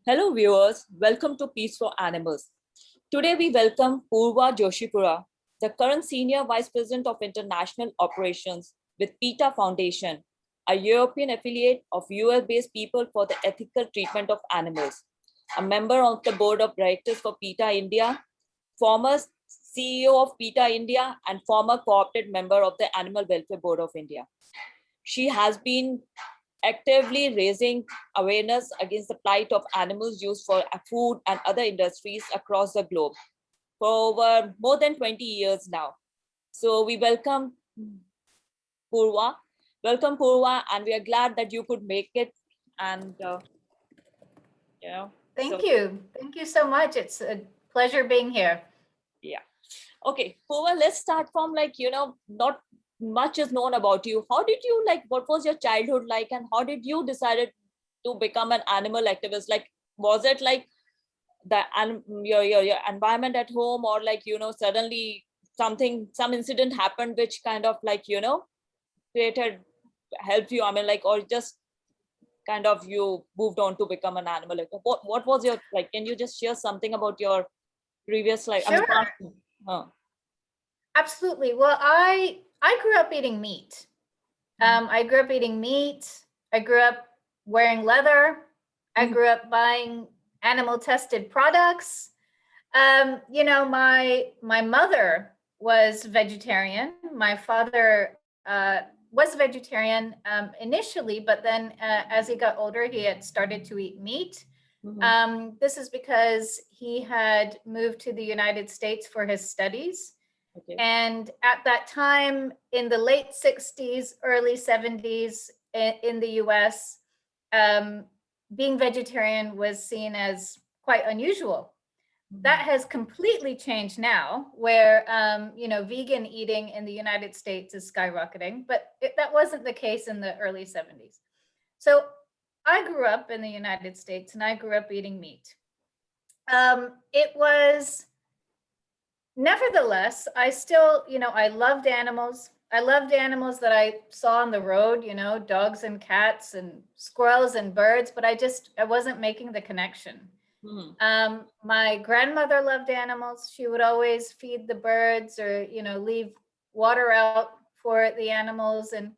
Hello viewers, welcome to Peace for Animals. Today we welcome Poorva Joshipura, the current Senior Vice President of International Operations with PETA Foundation, a European affiliate of US-based People for the Ethical Treatment of Animals, a member of the Board of Directors for PETA India, former CEO of PETA India, and former co-opted member of the Animal Welfare Board of India. She has been actively raising awareness against the plight of animals used for food and other industries across the globe for over more than 20 years now. So we welcome Poorva. Welcome, Poorva, and we are glad that you could make it. And Thank you. Thank you so much. It's a pleasure being here. Yeah. Okay, Poorva, let's start from not much is known about you. How did you what was your childhood like, and how did you decided to become an animal activist? Like, was it like your environment at home, or suddenly some incident happened which kind of created helped you? I mean, or just kind of you moved on to become an animal activist. What was your can you just share something about your previous Sure. Absolutely. Well, I grew up eating meat. I grew up eating meat. I grew up wearing leather. I grew up buying animal tested products. My mother was vegetarian. My father was vegetarian initially, but then as he got older, he had started to eat meat. This is because he had moved to the United States for his studies. Okay. And at that time, in the late 60s, early 70s in the US, being vegetarian was seen as quite unusual. That has completely changed now, where vegan eating in the United States is skyrocketing, but that wasn't the case in the early 70s. So I grew up in the United States and I grew up eating meat. It was, nevertheless, I still, I loved animals. I loved animals that I saw on the road, dogs and cats and squirrels and birds, but I wasn't making the connection. My grandmother loved animals. She would always feed the birds or, leave water out for the animals and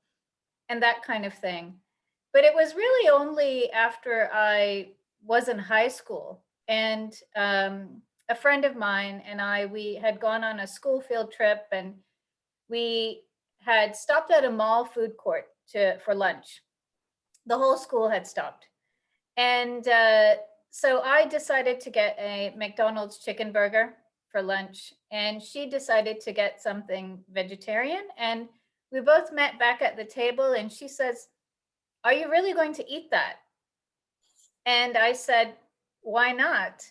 that kind of thing. But it was really only after I was in high school and a friend of mine and we had gone on a school field trip and we had stopped at a mall food court for lunch. The whole school had stopped. And so I decided to get a McDonald's chicken burger for lunch, and she decided to get something vegetarian. And we both met back at the table, and she says, "Are you really going to eat that?" And I said, "Why not?"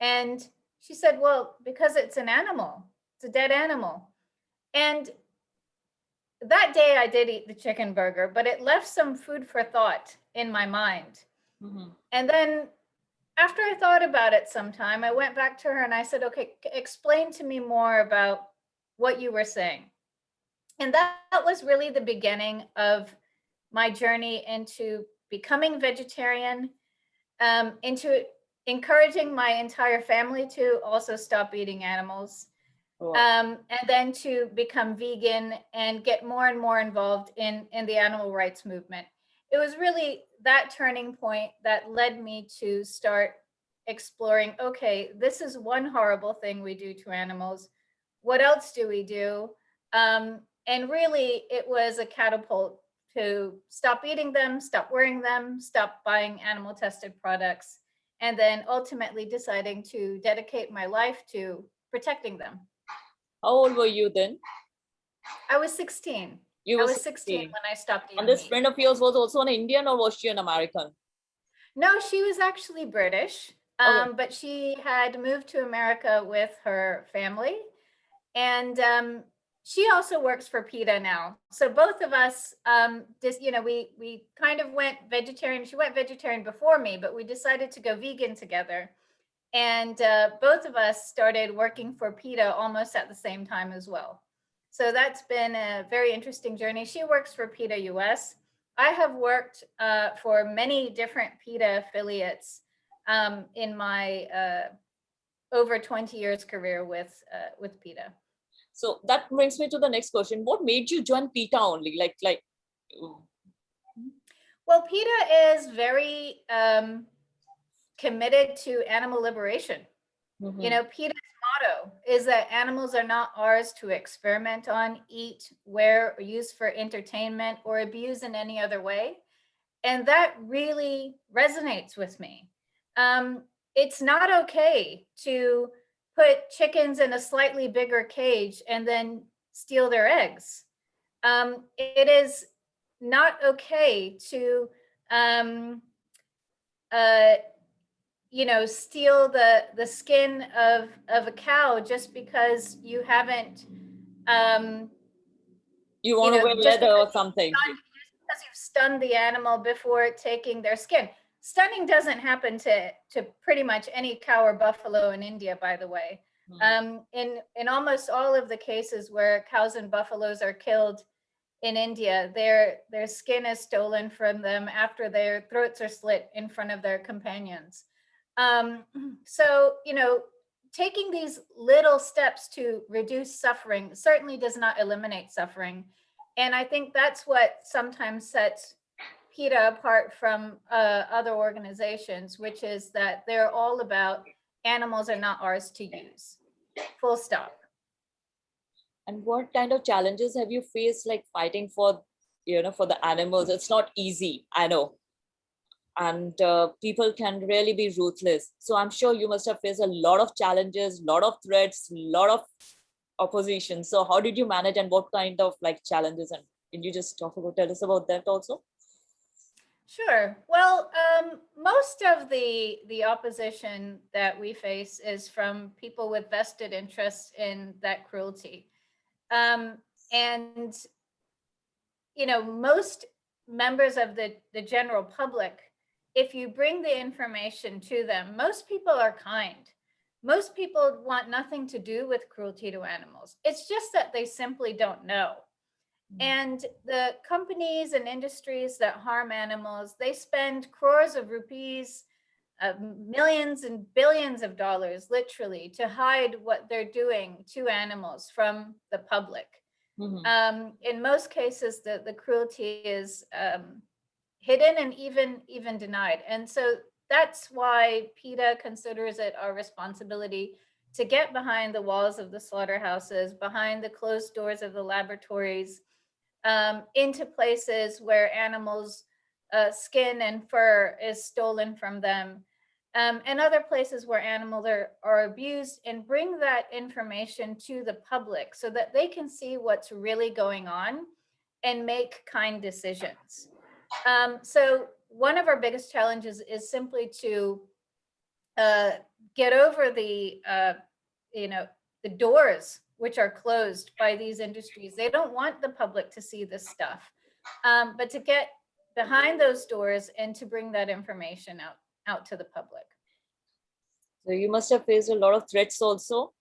And she said, "Well, because it's an animal. It's a dead animal." And that day I did eat the chicken burger, but it left some food for thought in my mind. And then after I thought about it some time, I went back to her and I said, "Okay, explain to me more about what you were saying." And that was really the beginning of my journey into becoming vegetarian, into encouraging my entire family to also stop eating animals, and then to become vegan and get more and more involved in the animal rights movement. It was really that turning point that led me to start exploring, okay, this is one horrible thing we do to animals. What else do we do? And really, it was a catapult to stop eating them, stop wearing them, stop buying animal tested products, and then ultimately deciding to dedicate my life to protecting them. How old were you then? I was 16. You I were was 16 when I stopped eating And this meat. friend of yours was also an Indian, or was she an American? No, she was actually British, Okay. but she had moved to America with her family. And she also works for PETA now. So both of us, we kind of went vegetarian. She went vegetarian before me, but we decided to go vegan together. And both of us started working for PETA almost at the same time as well. So that's been a very interesting journey. She works for PETA US. I have worked for many different PETA affiliates in my over 20 years career with PETA. So that brings me to the next question. What made you join PETA only? Well, PETA is very committed to animal liberation. You know, PETA's motto is that animals are not ours to experiment on, eat, wear, or use for entertainment or abuse in any other way. And that really resonates with me. It's not okay to put chickens in a slightly bigger cage and then steal their eggs. It is not okay to steal the skin of a cow just because you haven't you want to wear just leather or something. because you've stunned the animal before taking their skin. Stunning doesn't happen to pretty much any cow or buffalo in India, by the way. In almost all of the cases where cows and buffaloes are killed in India, their skin is stolen from them after their throats are slit in front of their companions. So, taking these little steps to reduce suffering certainly does not eliminate suffering. And I think that's what sometimes sets PETA apart from other organizations, which is that they're all about animals are not ours to use. Full stop. And what kind of challenges have you faced, like fighting for, for the animals? It's not easy, I know. And people can really be ruthless. So I'm sure you must have faced a lot of challenges, lot of threats, lot of opposition. So how did you manage, and what kind of challenges? And can you just tell us about that also? Sure. Well, most of the opposition that we face is from people with vested interests in that cruelty. And, most members of the general public, if you bring the information to them, most people are kind. Most people want nothing to do with cruelty to animals. It's just that they simply don't know. And the companies and industries that harm animals, they spend crores of rupees, millions and billions of dollars, literally, to hide what they're doing to animals from the public. In most cases, the cruelty is hidden and even denied. And so that's why PETA considers it our responsibility to get behind the walls of the slaughterhouses, behind the closed doors of the laboratories, into places where animals' skin and fur is stolen from them, and other places where animals are abused, and bring that information to the public so that they can see what's really going on and make kind decisions. So one of our biggest challenges is simply to get over the doors which are closed by these industries. They don't want the public to see this stuff, but to get behind those doors and to bring that information out to the public. So you must have faced a lot of threats also.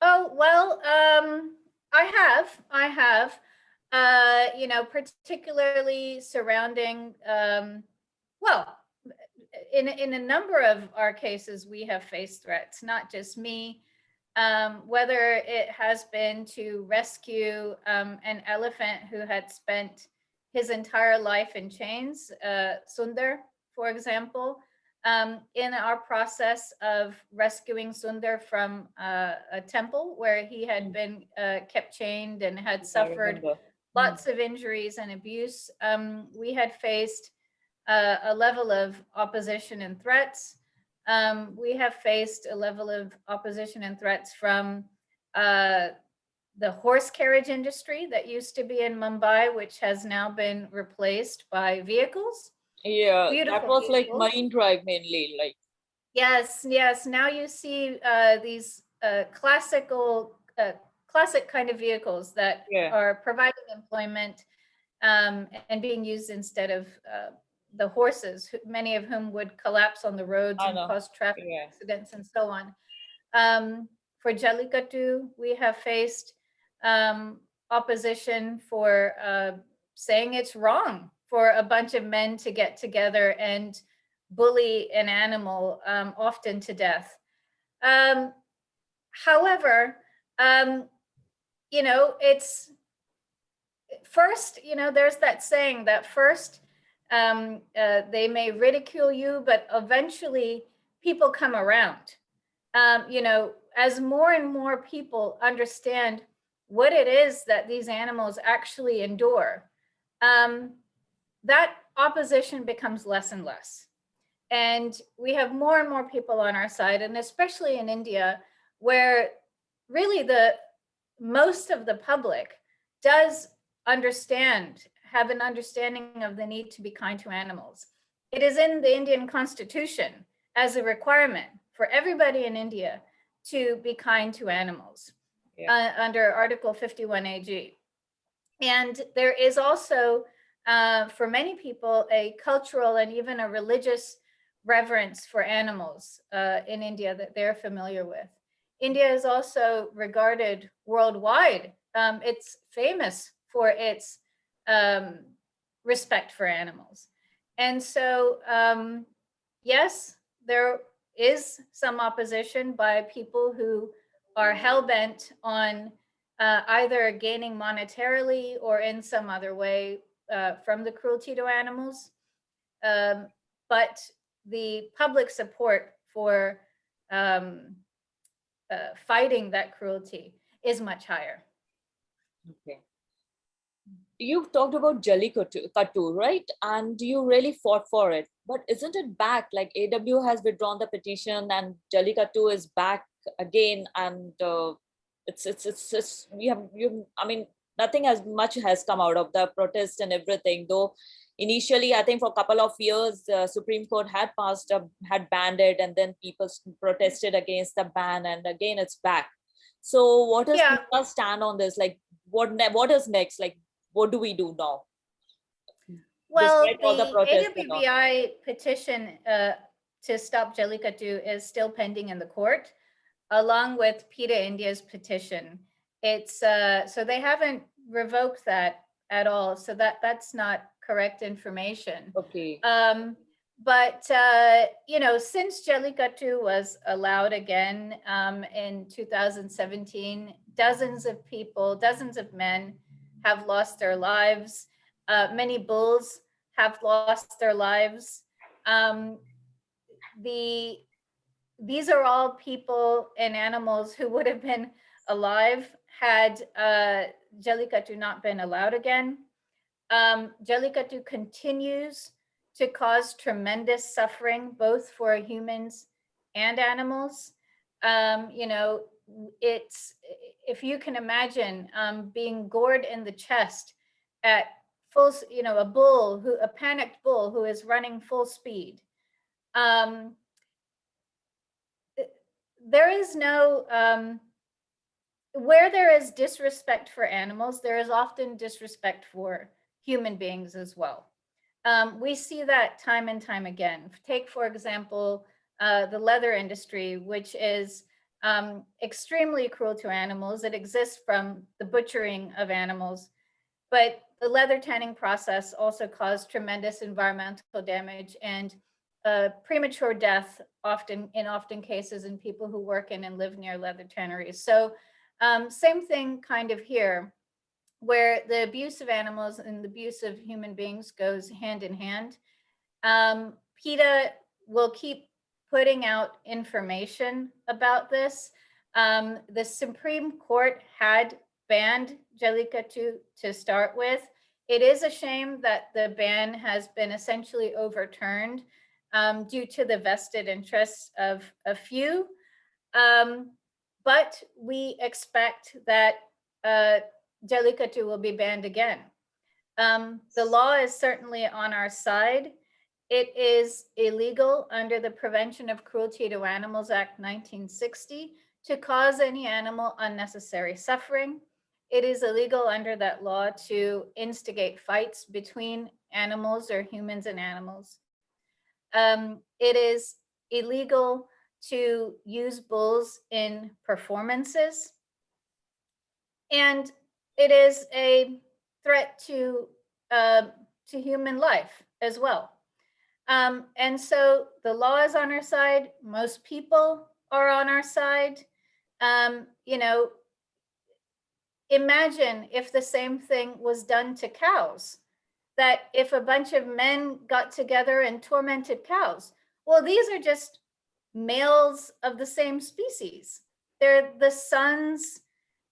Oh, well, I have, particularly surrounding, well, in a number of our cases, we have faced threats, not just me. Whether it has been to rescue an elephant who had spent his entire life in chains, Sundar, for example, in our process of rescuing Sundar from a temple where he had been kept chained and had suffered lots of injuries and abuse, we had faced a level of opposition and threats. We have faced a level of opposition and threats from the horse carriage industry that used to be in Mumbai, which has now been replaced by vehicles. Yeah, Beautiful that was vehicles. Marine Drive mainly. Yes. Now you see these classic kind of vehicles that are providing employment and being used instead of the horses, many of whom would collapse on the roads and cause traffic accidents and so on. For Jallikattu, we have faced opposition for saying it's wrong for a bunch of men to get together and bully an animal, often to death. However, it's first, there's that saying that first they may ridicule you, but eventually people come around. As more and more people understand what it is that these animals actually endure, that opposition becomes less and less. And we have more and more people on our side, and especially in India, where really the most of the public does have an understanding of the need to be kind to animals. It is in the Indian Constitution as a requirement for everybody in India to be kind to animals, under Article 51 AG. And there is also, for many people, a cultural and even a religious reverence for animals in India that they're familiar with. India is also regarded worldwide. It's famous for its respect for animals. And so, yes, there is some opposition by people who are hell-bent on either gaining monetarily or in some other way from the cruelty to animals. But the public support for fighting that cruelty is much higher. Okay. You've talked about Jallikattu, right? And you really fought for it. But isn't it back? Like AW has withdrawn the petition and Jallikattu is back again. And I mean, nothing as much has come out of the protest and everything. Though initially, I think for a couple of years, Supreme Court had banned it, and then people protested against the ban, and again it's back. So what is PETA's stand on this? Like what is next? Like what do we do now? Well, the AWBI petition to stop Jallikattu is still pending in the court, along with PETA India's petition. It's so they haven't revoked that at all. So that's not correct information. Okay. But since Jallikattu was allowed again in 2017, dozens of men have lost their lives. Many bulls have lost their lives. These are all people and animals who would have been alive had Jallikattu not been allowed again. Jallikattu continues to cause tremendous suffering, both for humans and animals. It's, if you can imagine being gored in the chest at full, a panicked bull who is running full speed. There is no, where there is disrespect for animals, there is often disrespect for human beings as well. We see that time and time again. Take, for example, the leather industry, which is extremely cruel to animals. It exists from the butchering of animals, but the leather tanning process also caused tremendous environmental damage and premature death, often cases in people who work in and live near leather tanneries. So same thing kind of here, where the abuse of animals and the abuse of human beings goes hand in hand. PETA will keep putting out information about this. The Supreme Court had banned Jallikattu to start with. It is a shame that the ban has been essentially overturned due to the vested interests of a few. But we expect that Jallikattu will be banned again. The law is certainly on our side. It is illegal under the Prevention of Cruelty to Animals Act 1960 to cause any animal unnecessary suffering. It is illegal under that law to instigate fights between animals or humans and animals. It is illegal to use bulls in performances. And it is a threat to human life as well. And so the law is on our side. Most people are on our side. You know, imagine if the same thing was done to cows, that if a bunch of men got together and tormented cows. Well, these are just males of the same species. They're the sons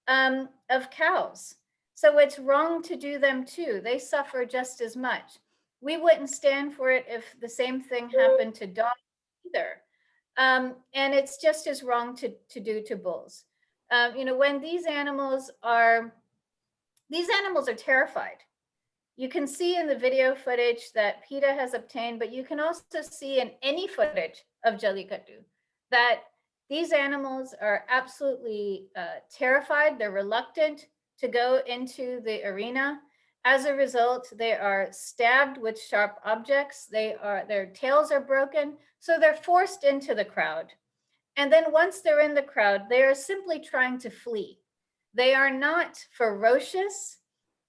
of cows. So it's wrong to do them too. They suffer just as much. We wouldn't stand for it if the same thing happened to dogs either. And it's just as wrong to do to bulls. You know, when these animals are terrified. You can see in the video footage that PETA has obtained, but you can also see in any footage of Jallikattu that these animals are absolutely terrified. They're reluctant to go into the arena. As a result, they are stabbed with sharp objects. Their tails are broken, so they're forced into the crowd. And then once they're in the crowd, they are simply trying to flee. They are not ferocious.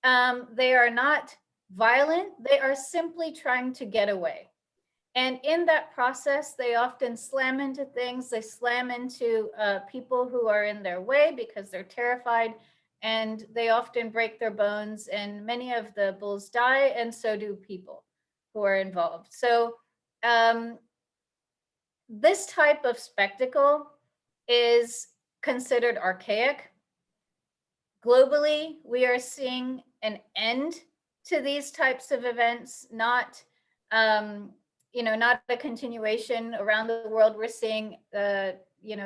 They are not violent. They are simply trying to get away. And in that process, they often slam into things. They slam into people who are in their way because they're terrified. And they often break their bones. And many of the bulls die, and so do people who are involved. So this type of spectacle is considered archaic. Globally, we are seeing an end to these types of events, not not a continuation around the world. We're seeing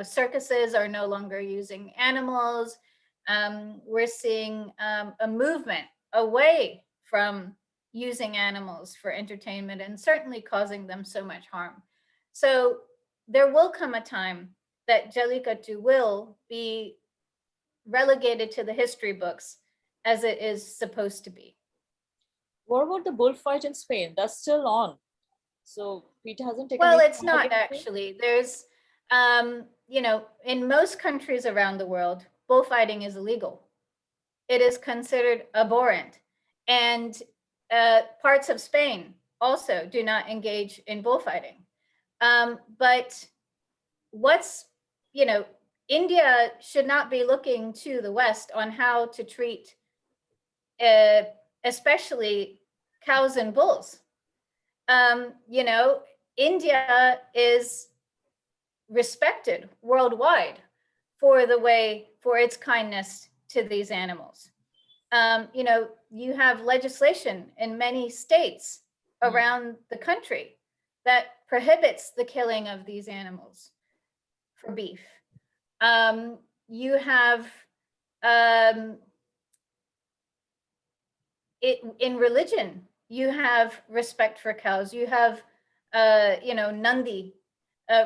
circuses are no longer using animals. We're seeing a movement away from using animals for entertainment and certainly causing them so much harm. So there will come a time that Jallikattu will be relegated to the history books as it is supposed to be. What about the bullfight in Spain? That's still on. So PETA hasn't taken. Well, it's not actually. There's, in most countries around the world, bullfighting is illegal. It is considered abhorrent. And parts of Spain also do not engage in bullfighting. But India should not be looking to the West on how to treat especially cows and bulls. India is respected worldwide for its kindness to these animals. You have legislation in many states around the country that prohibits the killing of these animals for beef. You have in religion, you have respect for cows. You have Nandi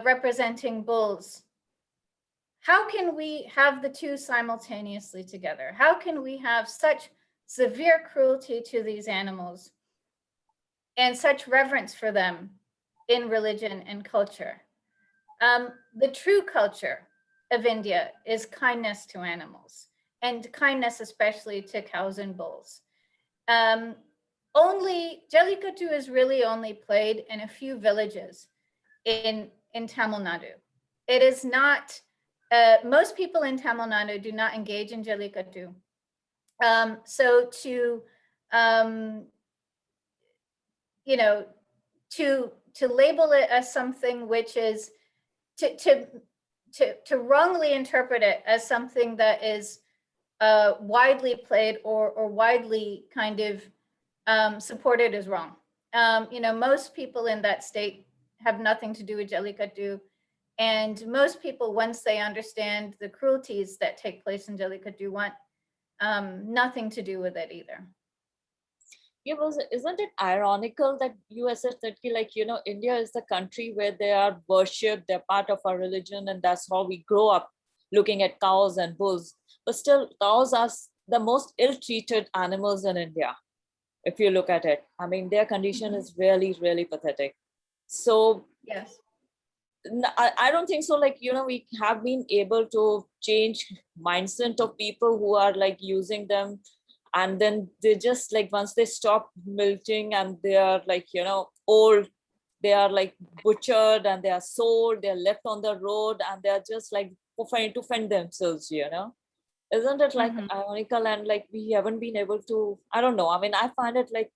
representing bulls. How can we have the two simultaneously together? How can we have such severe cruelty to these animals and such reverence for them in religion and culture? The true culture of India is kindness to animals, and kindness especially to cows and bulls. Jallikattu is really only played in a few villages in Tamil Nadu. It is not, most people in Tamil Nadu do not engage in Jallikattu. So to label it as something which is, to wrongly interpret it as something that is widely played or widely kind of supported is wrong. Most people in that state have nothing to do with Jallikattu. And most people, once they understand the cruelties that take place in Jallikattu, want nothing to do with it either. Yeah, isn't it ironical that you said that India is the country where they are worshipped, they're part of our religion, and that's how we grow up looking at cows and bulls. But still, cows are the most ill-treated animals in India, if you look at it. I mean, their condition is really, really pathetic. So yes, I don't think so. We have been able to change mindset of people who are using them, and then they just once they stop milking and they are old, they are like butchered and they are sold, they're left on the road, and they're just like trying to fend themselves, you know. Isn't it like ironical? And like we haven't been able to, I don't know, I mean, I find it like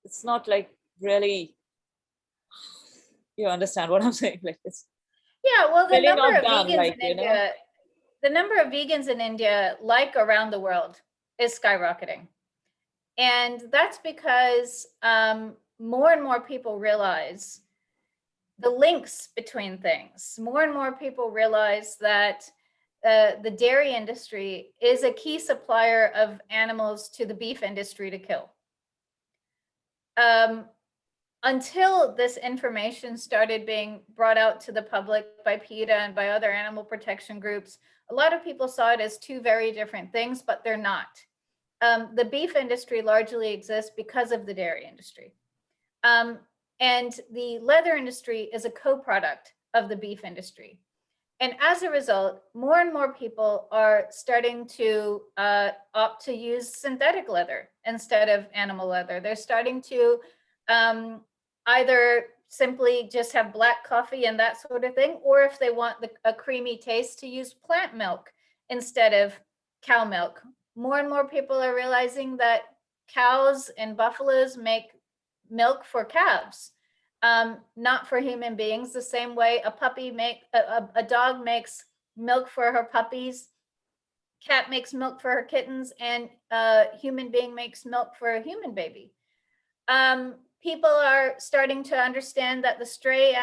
it's not like really, you understand what I'm saying, like it's Yeah, well, the really number not of done, vegans like, in you know. India, the number of vegans in India, like around the world, is skyrocketing. And that's because more and more people realize the links between things. More and more people realize that the dairy industry is a key supplier of animals to the beef industry to kill. Until this information started being brought out to the public by PETA and by other animal protection groups, a lot of people saw it as two very different things, but they're not. The beef industry largely exists because of the dairy industry. And the leather industry is a co-product of the beef industry. And as a result, more and more people are starting to opt to use synthetic leather instead of animal leather. They're starting to either simply just have black coffee and that sort of thing, or if they want a creamy taste, to use plant milk instead of cow milk. More and more people are realizing that cows and buffaloes make milk for calves, not for human beings. The same way a dog makes milk for her puppies, cat makes milk for her kittens, and a human being makes milk for a human baby. People are starting to understand that the stray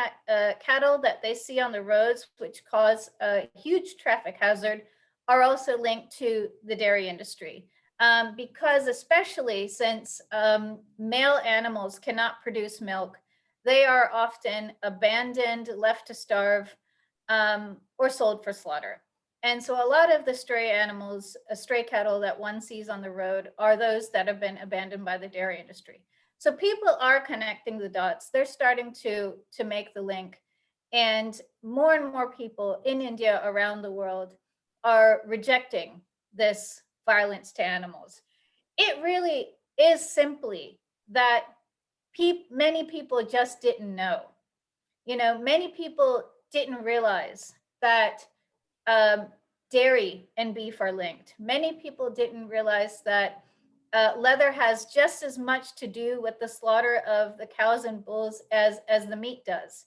cattle that they see on the roads, which cause a huge traffic hazard, are also linked to the dairy industry. Because especially since male animals cannot produce milk, they are often abandoned, left to starve, or sold for slaughter. And so a lot of the stray animals, stray cattle that one sees on the road, are those that have been abandoned by the dairy industry. So people are connecting the dots. They're starting to make the link. And more people in India, around the world, are rejecting this violence to animals. It really is simply that many people just didn't know. You know, many people didn't realize that um, dairy and beef are linked. Many people didn't realize that leather has just as much to do with the slaughter of the cows and bulls as the meat does.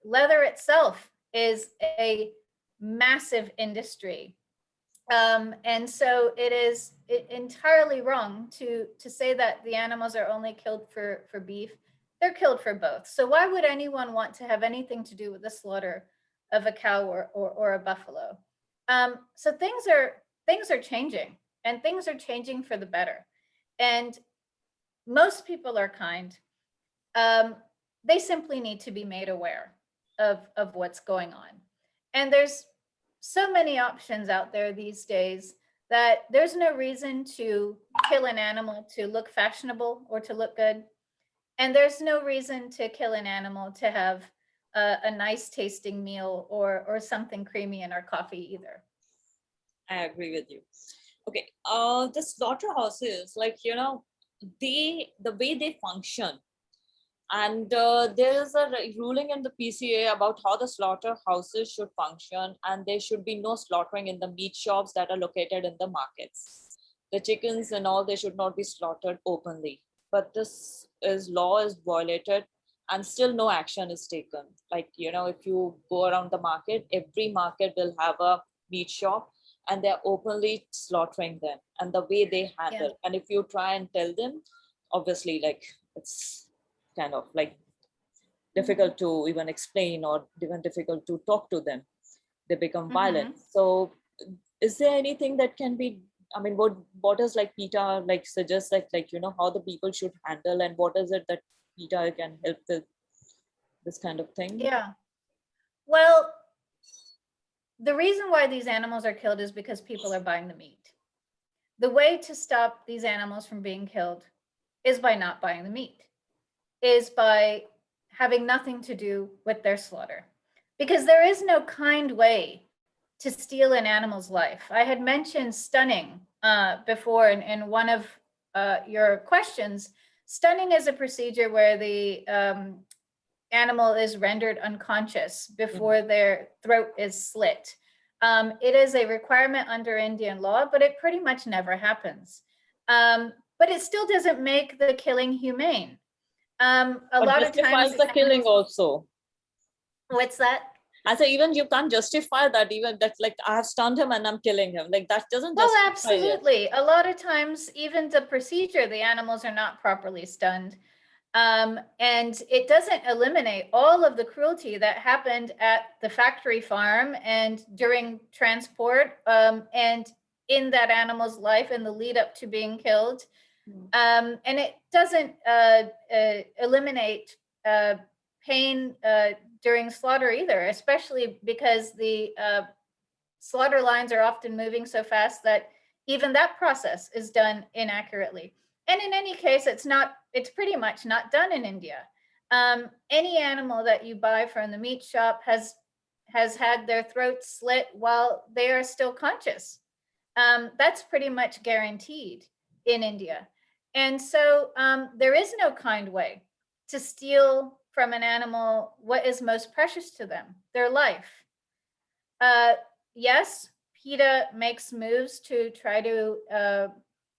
Leather itself is a massive industry. And so it is entirely wrong to say that the animals are only killed for beef. They're killed for both. So why would anyone want to have anything to do with the slaughter of a cow or a buffalo? So things are changing, and things are changing for the better. And most people are kind. They simply need to be made aware of what's going on. And there's so many options out there these days that there's no reason to kill an animal to look fashionable or to look good. And there's no reason to kill an animal to have a nice tasting meal or something creamy in our coffee either. I agree with you. Okay, the slaughterhouses, like, you know, the way they function, and there is a ruling in the PCA about how the slaughterhouses should function, and there should be no slaughtering in the meat shops that are located in the markets. The chickens and all, they should not be slaughtered openly. But this is law is violated, and still no action is taken. Like, you know, if you go around the market, every market will have a meat shop, and they're openly slaughtering them, and the way they handle. And if you try and tell them, obviously, like, it's kind of like difficult to even explain, or even difficult to talk to them. They become violent. So is there anything that can be, I mean, what does like PETA like suggest, like, you know, how the people should handle, and what is it that PETA can help with this kind of thing? Yeah. Well, the reason why these animals are killed is because people are buying the meat. The way to stop these animals from being killed is by not buying the meat, is by having nothing to do with their slaughter. Because there is no kind way to steal an animal's life. I had mentioned stunning before in one of your questions. Stunning is a procedure where the animal is rendered unconscious before their throat is slit. It is a requirement under Indian law, but it pretty much never happens. But it still doesn't make the killing humane. A But lot of times, justifies the killing also. what's that? I say even you can't justify that, even that like I have stunned him and I'm killing him. Like that doesn't Well, justify it. absolutely. A lot of times, even the procedure, the animals are not properly stunned. And it doesn't eliminate all of the cruelty that happened at the factory farm and during transport, and in that animal's life in the lead up to being killed. And it doesn't eliminate pain during slaughter either, especially because the slaughter lines are often moving so fast that even that process is done inaccurately. And in any case, it's pretty much not done in India. Any animal that you buy from the meat shop has had their throat slit while they are still conscious. That's pretty much guaranteed in India. And so there is no kind way to steal from an animal what is most precious to them, their life. Yes, PETA makes moves to try to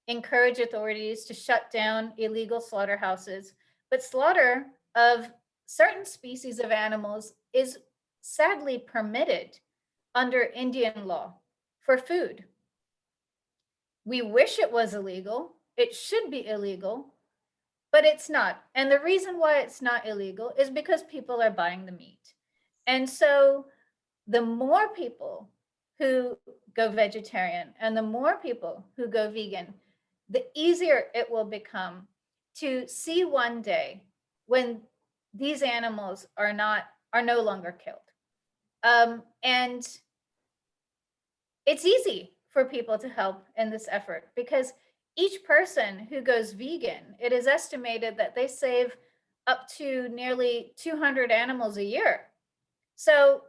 encourage authorities to shut down illegal slaughterhouses, but slaughter of certain species of animals is sadly permitted under Indian law for food. We wish it was illegal. It should be illegal, but it's not. And the reason why it's not illegal is because people are buying the meat. And so the more people who go vegetarian and the more people who go vegan, the easier it will become to see one day when these animals are no longer killed. And it's easy for people to help in this effort because each person who goes vegan, it is estimated that they save up to nearly 200 animals a year. So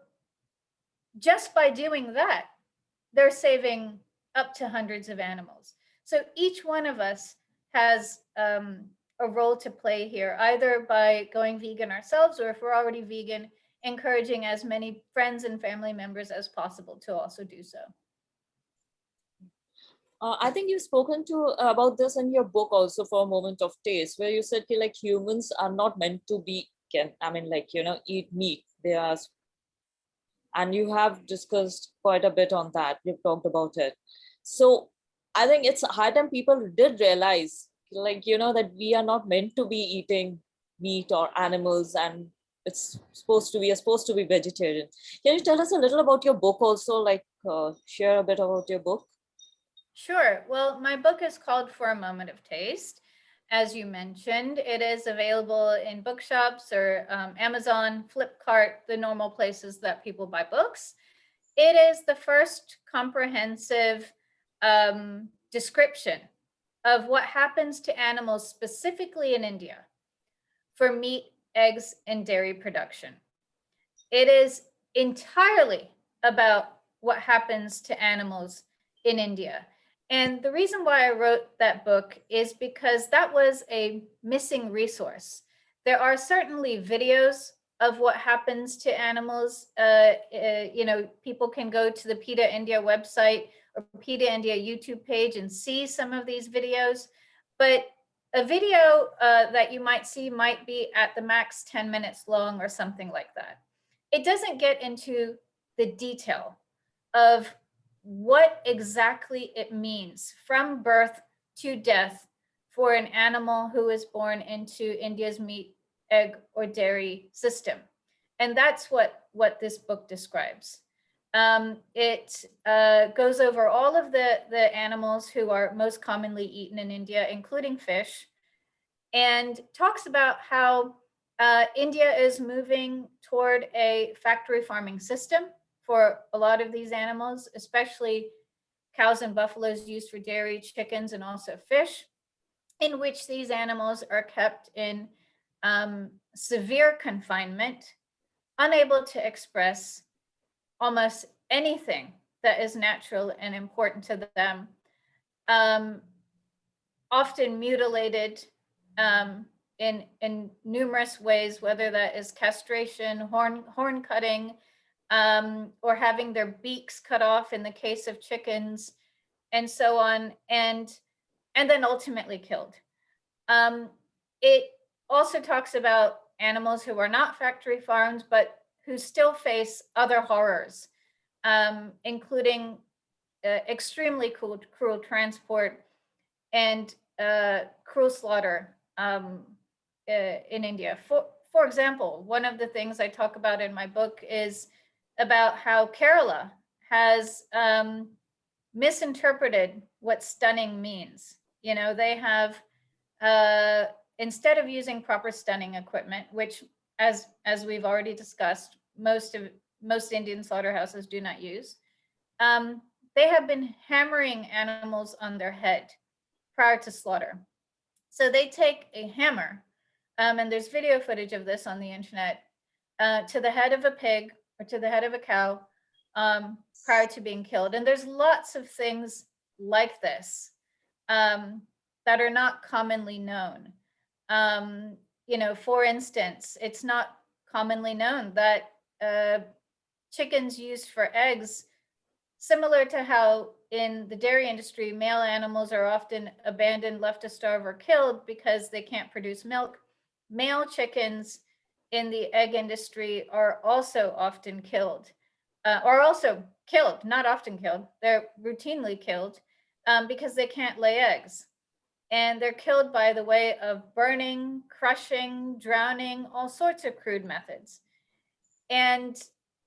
just by doing that, they're saving up to hundreds of animals. So each one of us has a role to play here, either by going vegan ourselves, or if we're already vegan, encouraging as many friends and family members as possible to also do so. I think you've spoken to about this in your book also, For a Moment of Taste, where you said like humans are not meant to be, I mean, like, eat meat. They are, and you have discussed quite a bit on that. You've talked about it. So I think it's high time people did realize, like, that we are not meant to be eating meat or animals, and it's supposed to be vegetarian. Can you tell us a little about your book also, like share a bit about your book? Sure. Well, my book is called For a Moment of Taste. As you mentioned, it is available in bookshops or Amazon, Flipkart, the normal places that people buy books. It is the first comprehensive description of what happens to animals specifically in India for meat, eggs, and dairy production. It is entirely about what happens to animals in India. And the reason why I wrote that book is because that was a missing resource. There are certainly videos of what happens to animals. People can go to the PETA India website or PETA India YouTube page and see some of these videos. But a video that you might see might be at the max 10 minutes long or something like that. It doesn't get into the detail of what exactly it means from birth to death for an animal who is born into India's meat, egg, or dairy system. And that's what this book describes. It goes over all of the animals who are most commonly eaten in India, including fish, and talks about how India is moving toward a factory farming system for a lot of these animals, especially cows and buffaloes used for dairy, chickens, and also fish, in which these animals are kept in severe confinement, unable to express almost anything that is natural and important to them, often mutilated, in numerous ways, whether that is castration, horn cutting, or having their beaks cut off in the case of chickens, and so on, and then ultimately killed. It also talks about animals who are not factory farms, but who still face other horrors, including extremely cruel transport and cruel slaughter in India. For example, one of the things I talk about in my book is about how Kerala has misinterpreted what stunning means. You know, they have instead of using proper stunning equipment, which as we've already discussed, most Indian slaughterhouses do not use, they have been hammering animals on their head prior to slaughter. So they take a hammer, and there's video footage of this on the internet, to the head of a pig or to the head of a cow prior to being killed. And there's lots of things like this that are not commonly known. You know, for instance, it's not commonly known that chickens used for eggs, similar to how in the dairy industry, male animals are often abandoned, left to starve, or killed because they can't produce milk, male chickens in the egg industry are also often killed, not often killed, they're routinely killed because they can't lay eggs. And they're killed by the way of burning, crushing, drowning, all sorts of crude methods. And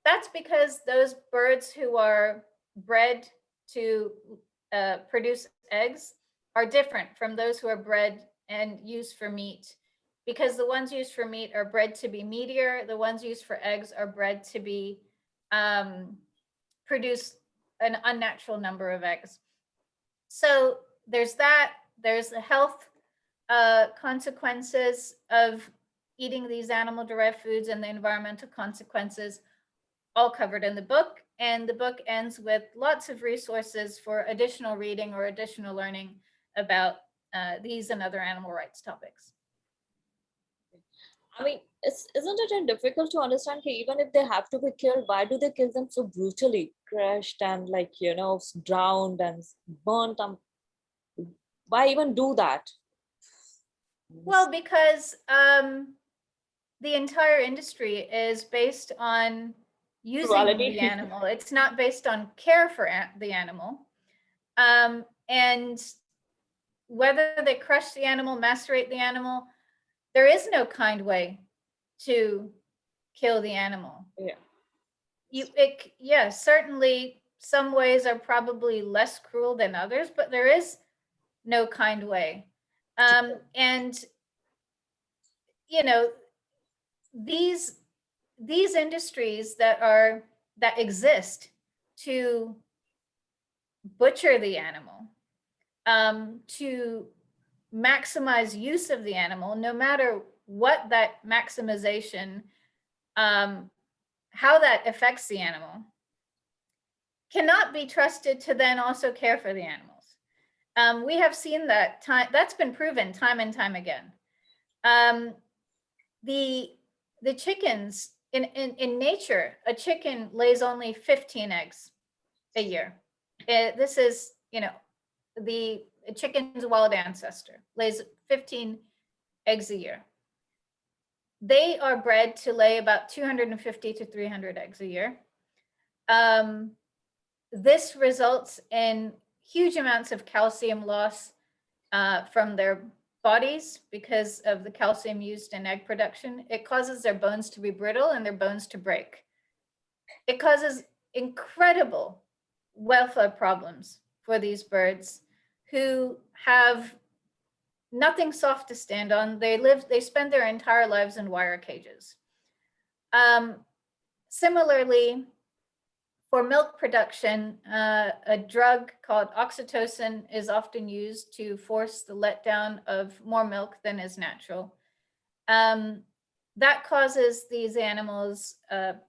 that's because those birds who are bred to produce eggs are different from those who are bred and used for meat. Because the ones used for meat are bred to be meatier, the ones used for eggs are bred to be produce an unnatural number of eggs. So there's that. There's the health consequences of eating these animal-derived foods and the environmental consequences, all covered in the book. And the book ends with lots of resources for additional reading or additional learning about these and other animal rights topics. I mean, isn't it difficult to understand, even if they have to be killed, why do they kill them so brutally, crushed and drowned and burnt? Why even do that? Well, because the entire industry is based on using Cruelty. the animal. It's not based on care for the animal. And whether they crush the animal, macerate the animal, there is no kind way to kill the animal. Yeah. Certainly some ways are probably less cruel than others, but there is no kind way. And you know, these industries that exist to butcher the animal, to maximize use of the animal, no matter what that maximization, how that affects the animal, cannot be trusted to then also care for the animals. We have seen that's been proven time and time again. The chickens in nature, a chicken lays only 15 eggs a year. This is, the chicken's wild ancestor lays 15 eggs a year. They are bred to lay about 250 to 300 eggs a year. This results in huge amounts of calcium loss from their bodies because of the calcium used in egg production. It causes their bones to be brittle and their bones to break. It causes incredible welfare problems for these birds who have nothing soft to stand on. They spend their entire lives in wire cages. Similarly, for milk production, a drug called oxytocin is often used to force the letdown of more milk than is natural. That causes these animals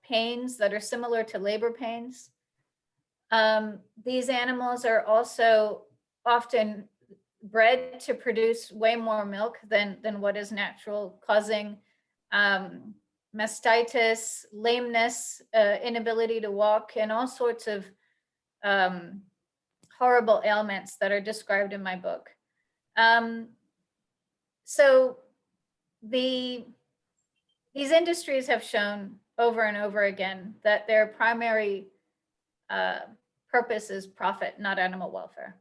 pains that are similar to labor pains. These animals are also often bred to produce way more milk than what is natural, causing mastitis, lameness, inability to walk, and all sorts of horrible ailments that are described in my book. So these industries have shown over and over again that their primary purpose is profit, not animal welfare.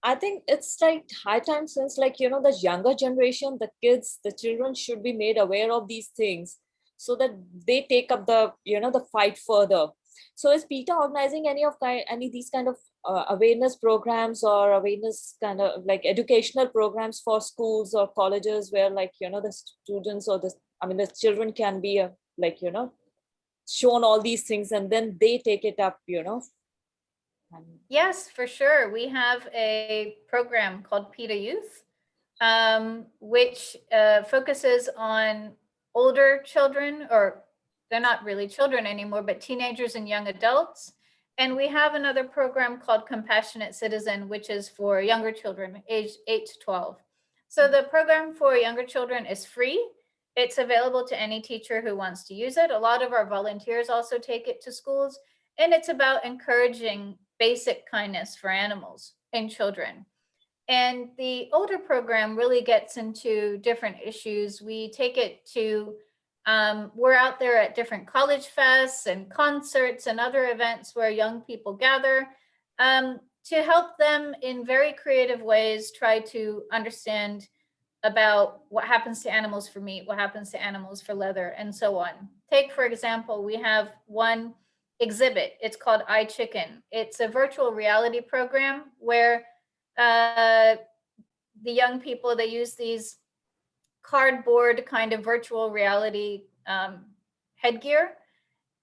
I think it's like high time, since like, the younger generation, the kids, the children should be made aware of these things so that they take up the, the fight further. So is PETA organizing any of these kind of awareness programs or awareness kind of like educational programs for schools or colleges where like, the students or the children can be like, shown all these things and then they take it up, Yes, for sure. We have a program called PETA Youth, which focuses on older children, or they're not really children anymore, but teenagers and young adults. And we have another program called Compassionate Citizen, which is for younger children aged 8 to 12. So the program for younger children is free. It's available to any teacher who wants to use it. A lot of our volunteers also take it to schools, and it's about encouraging basic kindness for animals and children. And the older program really gets into different issues. We take it to, we're out there at different college fests and concerts and other events where young people gather to help them in very creative ways try to understand about what happens to animals for meat, what happens to animals for leather, and so on. Take, for example, we have one exhibit. It's called iChicken. It's a virtual reality program where the young people, they use these cardboard kind of virtual reality headgear.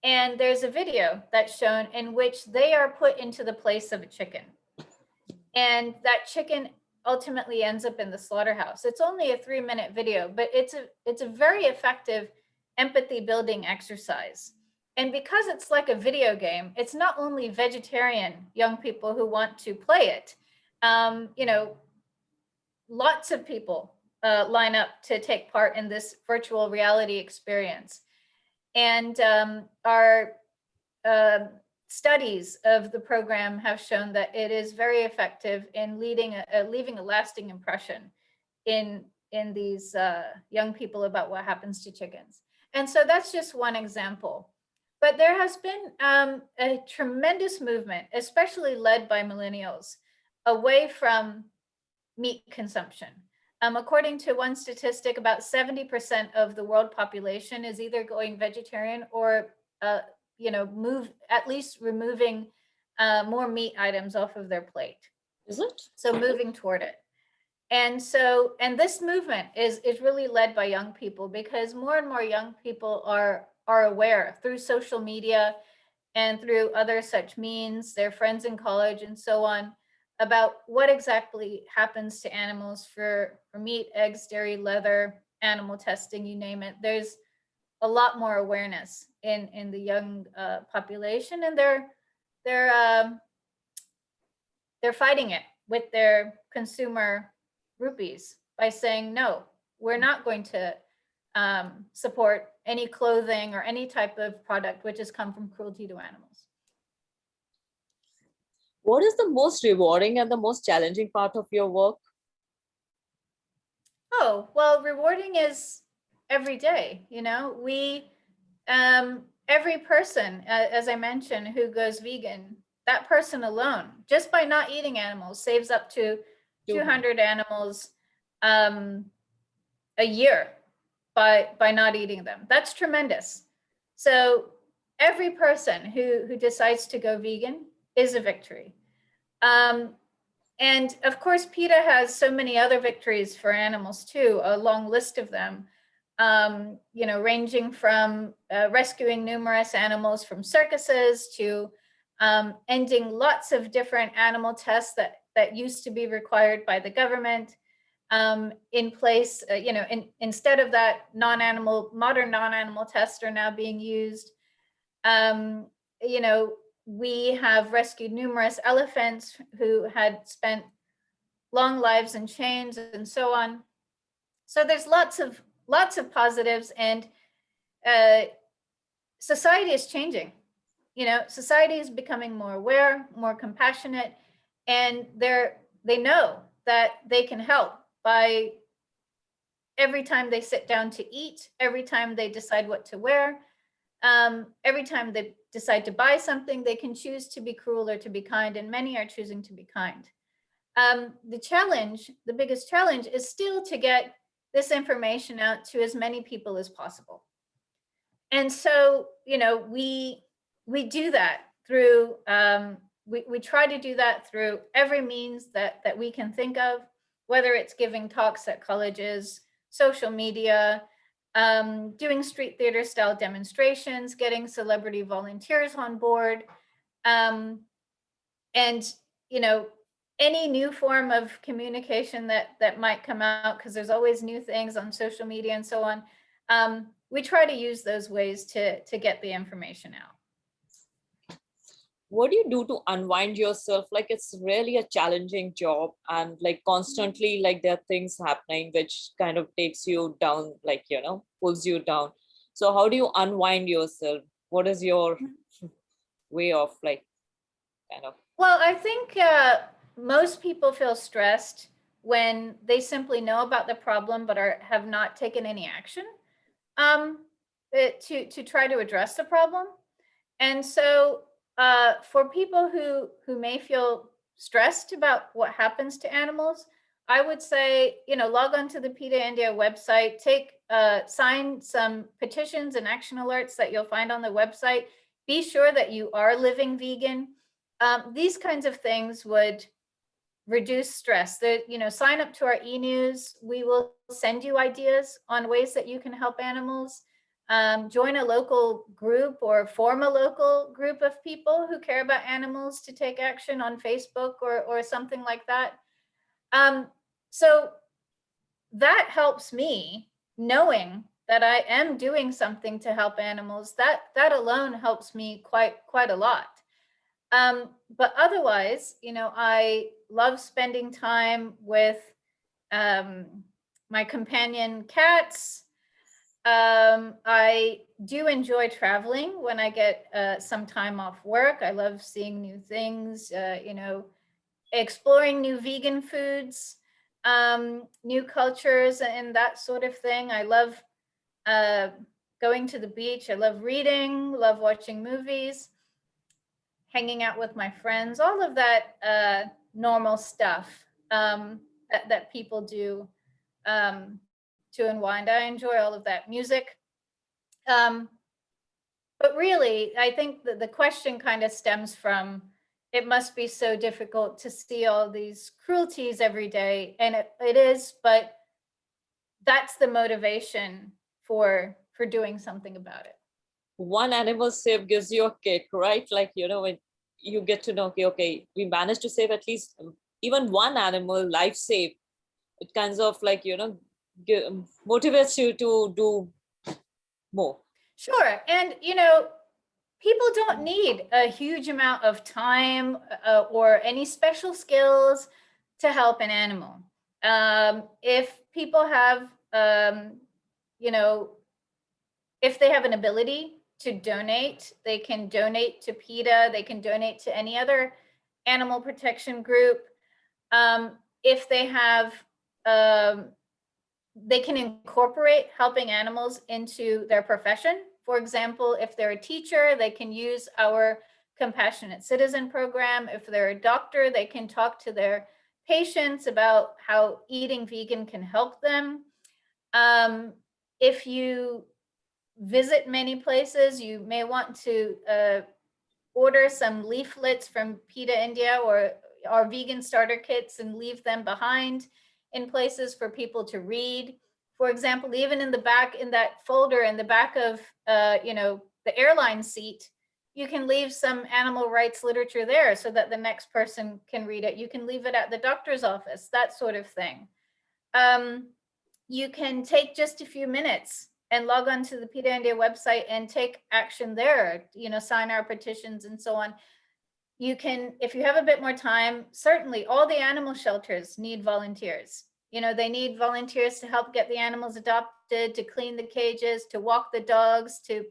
And there's a video that's shown in which they are put into the place of a chicken. And that chicken ultimately ends up in the slaughterhouse. It's only a 3-minute video, but it's a very effective empathy building exercise. And because it's like a video game, it's not only vegetarian young people who want to play it. Lots of people line up to take part in this virtual reality experience. And our studies of the program have shown that it is very effective in leaving a lasting impression in these young people about what happens to chickens. And so that's just one example. But there has been a tremendous movement, especially led by millennials, away from meat consumption. According to one statistic, about 70% of the world population is either going vegetarian or at least removing more meat items off of their plate. Is it? So moving toward it. And this movement is really led by young people, because more and more young people are aware through social media and through other such means, their friends in college and so on, about what exactly happens to animals for meat, eggs, dairy, leather, animal testing, you name it. There's a lot more awareness in the young population, and they're fighting it with their consumer groupies by saying, no, we're not going to support any clothing or any type of product which has come from cruelty to animals. What is the most rewarding and the most challenging part of your work? Oh, well, rewarding is every day. Every person, as I mentioned, who goes vegan, that person alone, just by not eating animals, saves up to 200 animals a year by not eating them. That's tremendous. So every person who decides to go vegan is a victory. And of course, PETA has so many other victories for animals too, a long list of them, ranging from rescuing numerous animals from circuses to ending lots of different animal tests that used to be required by the government. In place, instead of that, modern non-animal tests are now being used. we have rescued numerous elephants who had spent long lives in chains and so on. So there's lots of positives, and society is changing. Society is becoming more aware, more compassionate, and they know that they can help by every time they sit down to eat, every time they decide what to wear, every time they decide to buy something, they can choose to be cruel or to be kind, and many are choosing to be kind. The biggest challenge is still to get this information out to as many people as possible. And so, we do that through, we try to do that through every means that we can think of, whether it's giving talks at colleges, social media, doing street theater style demonstrations, getting celebrity volunteers on board, and any new form of communication that might come out, because there's always new things on social media and so on. We try to use those ways to get the information out. What do you do to unwind yourself? Like, it's really a challenging job, and like constantly, like there are things happening which kind of takes you down, like, pulls you down. So how do you unwind yourself? What is your way of like kind of? Well, I think most people feel stressed when they simply know about the problem but have not taken any action to try to address the problem. And so for people who may feel stressed about what happens to animals, I would say, log on to the PETA India website, sign some petitions and action alerts that you'll find on the website. Be sure that you are living vegan. These kinds of things would reduce stress. Sign up to our e-news. We will send you ideas on ways that you can help animals. Join a local group or form a local group of people who care about animals to take action on Facebook or something like that. So that helps me, knowing that I am doing something to help animals. That alone helps me quite a lot. But otherwise, I love spending time with my companion cats. I do enjoy traveling when I get some time off work. I love seeing new things, exploring new vegan foods, new cultures, and that sort of thing. I love going to the beach. I love reading, love watching movies, hanging out with my friends, all of that normal stuff that people do to unwind. I enjoy all of that music. But really, I think that the question kind of stems from, it must be so difficult to see all these cruelties every day. And it is, but that's the motivation for doing something about it. One animal save gives you a kick, right? Like, when you get to know, okay, we managed to save at least even one animal life saved, it kind of like, motivates you to do more. Sure. And, people don't need a huge amount of time or any special skills to help an animal. If people have, if they have an ability to donate, they can donate to PETA, they can donate to any other animal protection group. If they have, they can incorporate helping animals into their profession. For example, if they're a teacher, they can use our Compassionate Citizen program. If they're a doctor, they can talk to their patients about how eating vegan can help them. If you visit many places, you may want to order some leaflets from PETA India or our vegan starter kits and leave them behind in places for people to read. For example, even in the back, in that folder in the back of the airline seat, you can leave some animal rights literature there so that the next person can read it. You can leave it at the doctor's office, that sort of thing. You can take just a few minutes and log on to the PETA India website and take action there, sign our petitions and so on. you can, if you have a bit more time, certainly all the animal shelters need volunteers. You know, they need volunteers to help get the animals adopted, to clean the cages, to walk the dogs, to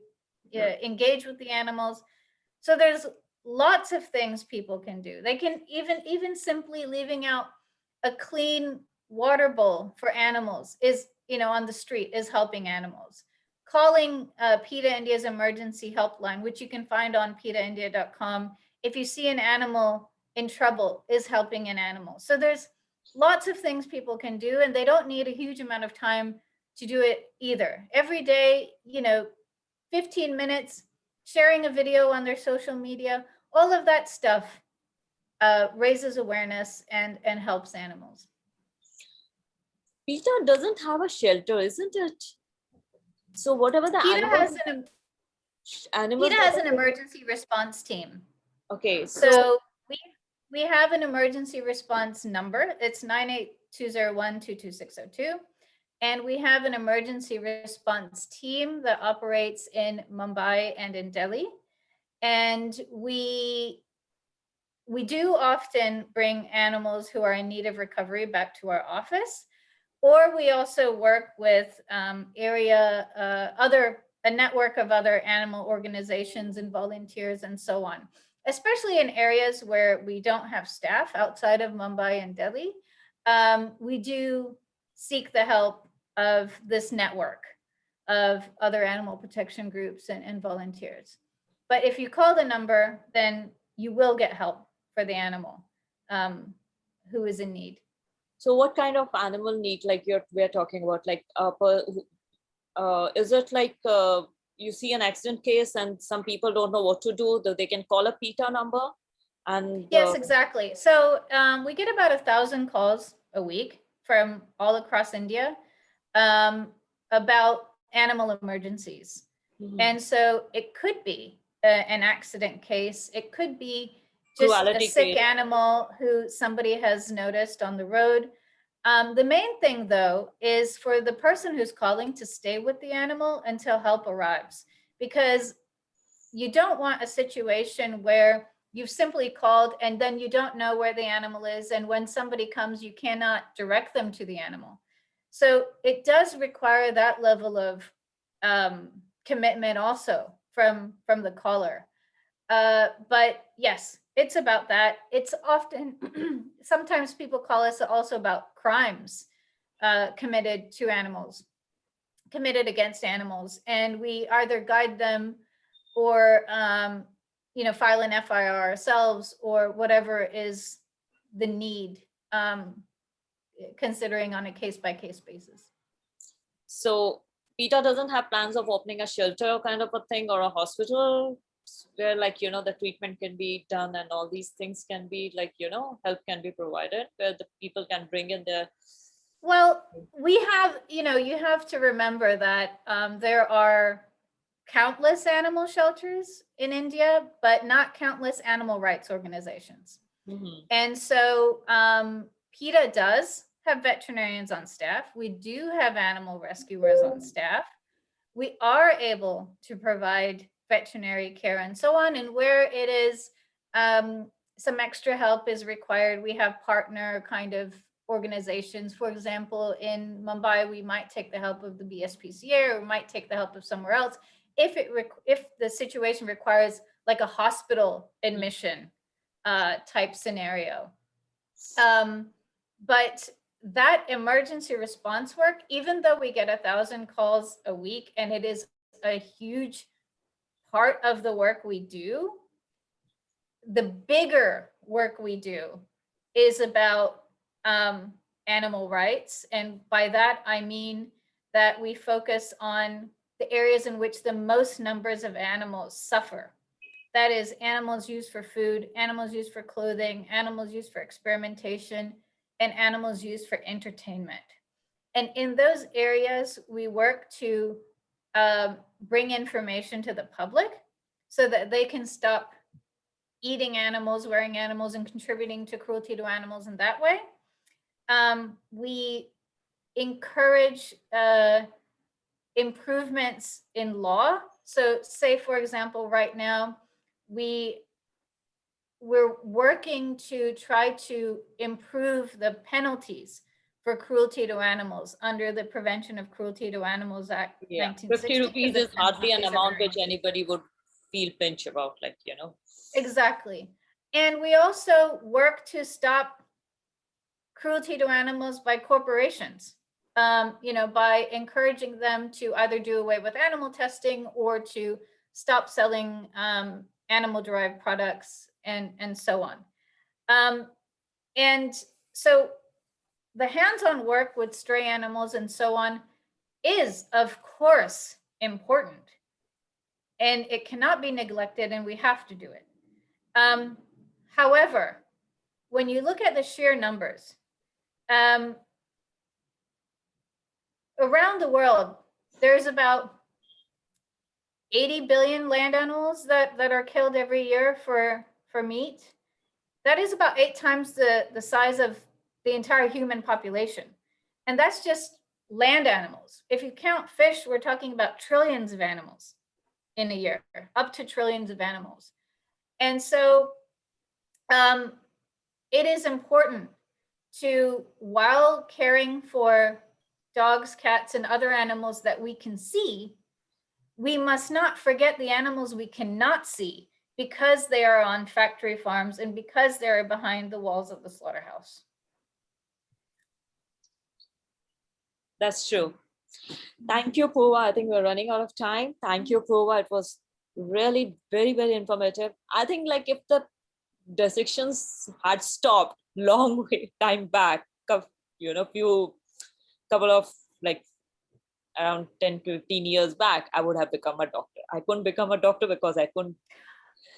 engage with the animals. So there's lots of things people can do. They can even simply leaving out a clean water bowl for animals is, you know, on the street is helping animals. Calling PETA India's emergency helpline, which you can find on PETAindia.com, if you see an animal in trouble, is helping an animal. So there's lots of things people can do, and they don't need a huge amount of time to do it either. Every day, you know, 15 minutes, sharing a video on their social media, all of that stuff raises awareness and helps animals. PETA doesn't have a shelter, isn't it? So whatever the PETA animals has an emergency response team. Okay, so we have an emergency response number. It's 98201-22602. And we have an emergency response team that operates in Mumbai and in Delhi. And we do often bring animals who are in need of recovery back to our office, or we also work with a network of other animal organizations and volunteers and so on, especially in areas where we don't have staff outside of Mumbai and Delhi. We do seek the help of this network of other animal protection groups and volunteers. But if you call the number, then you will get help for the animal who is in need. So what kind of animal need, like we're talking about, like is it like you see an accident case and some people don't know what to do, they can call a PETA number? And yes, exactly. So we get about 1,000 calls a week from all across India about animal emergencies. Mm-hmm. And so it could be an accident case. It could be just cruelty a sick case. Animal who somebody has noticed on the road. The main thing, though, is for the person who's calling to stay with the animal until help arrives, because you don't want a situation where you've simply called and then you don't know where the animal is. And when somebody comes, you cannot direct them to the animal. So it does require that level of commitment also from the caller. But yes, it's about that. It's often, sometimes people call us also about crimes committed against animals. And we either guide them or, file an FIR ourselves, or whatever is the need, considering on a case-by-case basis. So PETA doesn't have plans of opening a shelter kind of a thing, or a hospital where, like, the treatment can be done and all these things can be, like, help can be provided, where the people can bring in their... Well, we have, you have to remember that there are countless animal shelters in India, but not countless animal rights organizations. Mm-hmm. And so PETA does have veterinarians on staff. We do have animal rescuers on staff. We are able to provide veterinary care and so on. And where it is some extra help is required, we have partner kind of organizations. For example, in Mumbai, we might take the help of the BSPCA, or we might take the help of somewhere else if the situation requires like a hospital admission type scenario. But that emergency response work, even though we get 1,000 calls a week, and it is a huge part of the work we do, the bigger work we do is about animal rights. And by that, I mean that we focus on the areas in which the most numbers of animals suffer. That is, animals used for food, animals used for clothing, animals used for experimentation, and animals used for entertainment. And in those areas, we work to bring information to the public so that they can stop eating animals, wearing animals, and contributing to cruelty to animals in that way. We encourage improvements in law. So say, for example, right now, we we're working to try to improve the penalties for cruelty to animals under the Prevention of Cruelty to Animals Act Yeah, 50 1960. rupees is hardly an Penalties are amount very which anybody would feel pinch about, like, you know. exactly. And we also work to stop cruelty to animals by corporations, by encouraging them to either do away with animal testing or to stop selling animal-derived products and so on. And so the hands-on work with stray animals and so on is, of course, important. And it cannot be neglected, and we have to do it. However, when you look at the sheer numbers, around the world, there's about 80 billion land animals that are killed every year for meat. That is about 8 times the size of the entire human population. And that's just land animals. If you count fish, we're talking about trillions of animals in a year, up to trillions of animals. And so it is important to, while caring for dogs, cats, and other animals that we can see, we must not forget the animals we cannot see because they are on factory farms and because they're behind the walls of the slaughterhouse. That's true. Thank you, Poorva. I think we're running out of time. Thank you, Poorva. It was really very, very informative. I think like if the dissections had stopped long way time back, few couple of like around 10 to 15 years back, I would have become a doctor. I couldn't become a doctor because I couldn't.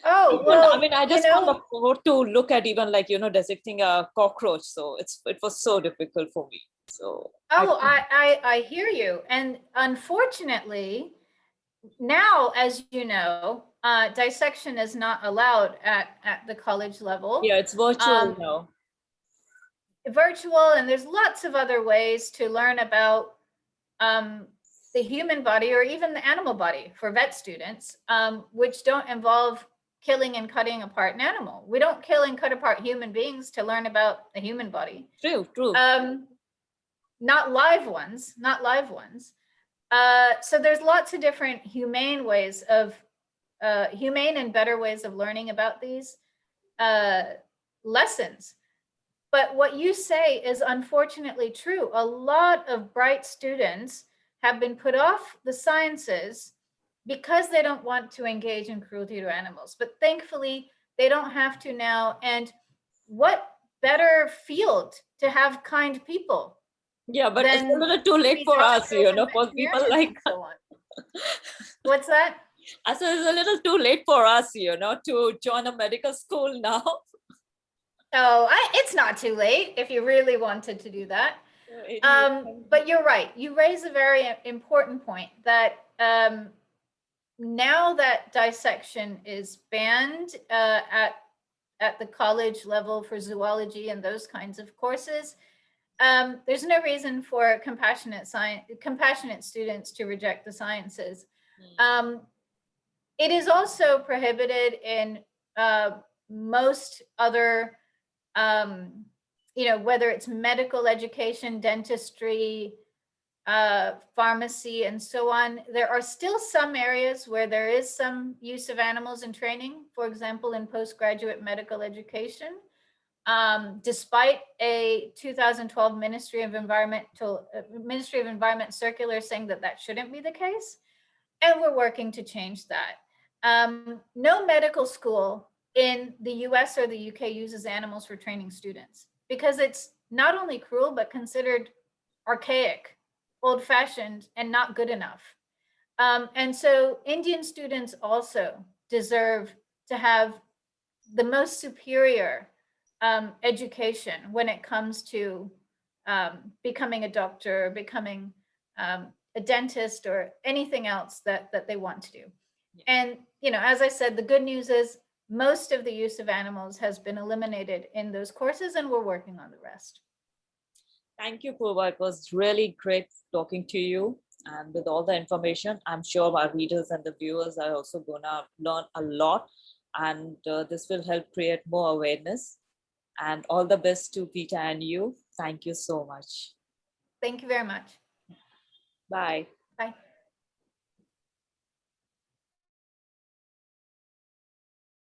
Oh, well, I mean, I just can't afford to look at even like, dissecting a cockroach. So it was so difficult for me. So I hear you. And unfortunately, now, as you know, dissection is not allowed at the college level. Yeah, it's virtual now. Virtual, and there's lots of other ways to learn about the human body or even the animal body for vet students, which don't involve killing and cutting apart an animal. We don't kill and cut apart human beings to learn about the human body. True. Not live ones. So there's lots of different humane and better ways of learning about these lessons. But what you say is unfortunately true. A lot of bright students have been put off the sciences because they don't want to engage in cruelty to animals. But thankfully, they don't have to now. And what better field to have kind people? Yeah, but it's a little too late for us, for people like so on. What's that? I said it's a little too late for us, to join a medical school now. Oh, it's not too late if you really wanted to do that. But you're right. You raise a very important point that now that dissection is banned at the college level for zoology and those kinds of courses, there's no reason for compassionate students to reject the sciences. It is also prohibited in most other, whether it's medical education, dentistry, pharmacy, and so on. There are still some areas where there is some use of animals in training, for example, in postgraduate medical education. Despite a 2012 Ministry of Environment circular saying that shouldn't be the case, and we're working to change that. No medical school in the US or the UK uses animals for training students because it's not only cruel, but considered archaic, old-fashioned, and not good enough. And so Indian students also deserve to have the most superior education when it comes to becoming a doctor, becoming a dentist, or anything else that they want to do. And, as I said, the good news is most of the use of animals has been eliminated in those courses, and we're working on the rest. Thank you, Poorva. It was really great talking to you. And with all the information, I'm sure our readers and the viewers are also going to learn a lot and this will help create more awareness. And all the best to PETA and you. Thank you so much. Thank you very much. Bye. Bye.